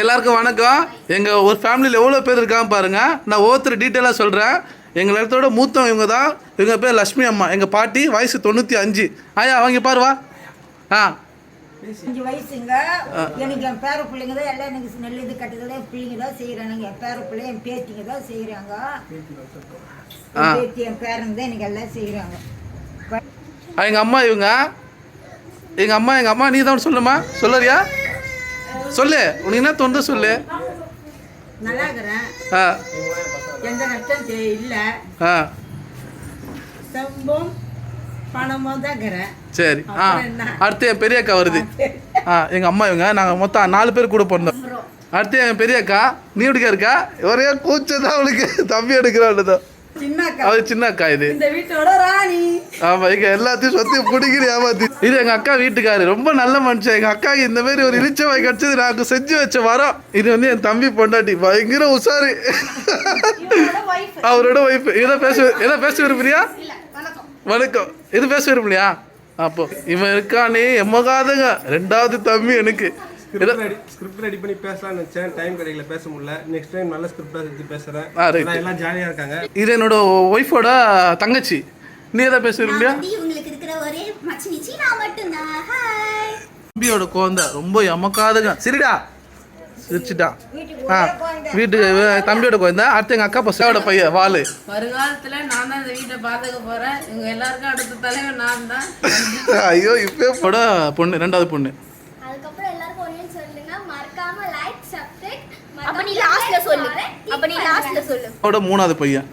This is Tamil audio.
எல்லாருக்கும் வணக்கம். எங்கள் ஒரு ஃபேமிலியில் எவ்வளோ பேர் இருக்காங்க பாருங்கள். நான் ஒவ்வொருத்தர் டீட்டெயிலாக சொல்கிறேன். எங்கள் இடத்தோட மூத்தவங்க இவங்க தான். இவங்க பேர் லட்சுமி அம்மா. எங்கள் பாட்டி வயசு 95. ஆயா அவங்க பாருவா. 5 வயசுங்க. எனக்கு என் பேர பிள்ளைங்க தான் எல்லாம் எனக்கு நல்ல இது கட்டுறதே பிள்ளைங்க தான் செய்கிறாங்க. என் பேர பிள்ளை என் பேத்திங்க தான் செய்கிறாங்க. பேத்தி என் பேரங்க தான் எனக்கு எல்லாம் செய்கிறாங்க. எங்கள் அம்மா இவங்க. எங்கள் அம்மா நீ தான் சொல்லுமா. சொல்லறியா? சொல்லு. உனக்கு என்ன தோணுது சொல்லு. நல்லா இருக்கிறேன். எந்த நஷ்டம் இல்லை. சம்பம் பணமும் தான் இருக்கிறேன். சரி. அடுத்து என் பெரிய அக்கா வருது. எங்கள் அம்மா இவங்க. நாங்கள் மொத்தம் 4 பேர் கூட பிறந்தோம். அடுத்து என் பெரிய அக்கா. நீ எப்படிக்கா இருக்கா? ஒரே கூச்சதான் அவளுக்கு. தம்பி எடுக்கிறாள். அது சின்ன அக்கா. இது ஆமா. இங்க எல்லாத்தையும் சொத்தி பிடிக்கிற ஏமாத்தி. இது எங்க அக்கா வீட்டுக்காரு. ரொம்ப நல்ல மனுஷன். எங்க அக்காவுக்கு இந்த மாதிரி ஒரு இளிச்சவாய் கிடைச்சது நான் செஞ்சு வச்ச வரோம். இது வந்து என் தம்பி பொண்டாட்டி. பயங்கர உசாரு. அவரோட ஒய்ஃப். எதை பேச விரும்புறியா? வணக்கம். இது பேச விரும்பலையா? அப்போ இவன் இருக்கானே எம்மகாதங்க. 2வது தம்பி எனக்கு. ஸ்கிரிப்ட் ரெடி பண்ணி பேசலாம்னு நினைச்சேன். டைம் கிடைக்கல, பேச முடியல. நெக்ஸ்ட் டைம் நல்ல ஸ்கிரிப்டா எடுத்து பேசுறேன். எல்லாம் ஜாலியா இருக்காங்க. இது என்னோட ஒய்ஃபோட தங்கச்சி. நீ எதை பேச விரும்பலையா? உங்களுக்கு இருக்கிற ஒரே மச்சினிச்சி நான் மட்டும்தான். ஹாய். தம்பியோட குழந்தை ரொம்ப எமக்காதுங்க. சரிடா. சிரிச்சுட்டா. வீட்டுக்கு தம்பியோட குழந்தை. அடுத்து எங்க அக்கா பசங்களோட பையன் வாலு. வருங்காலத்துல நான் தான் இந்த வீட்டை பாத்துக்க போறேன். இவங்க எல்லாருக்கும் அடுத்த தலைவர் நான் தான். ஐயோ இப்ப பொண்ணு 2வது பொண்ணு. அதுக்கப்புறம் எல்லாருக்கும் ஒண்ணே சொல்லுங்க, மறக்காம லைக் சப்ஸ்கிரைப். அப்ப நீ லாஸ்ட்ல சொல்லு. 3வது பையன்.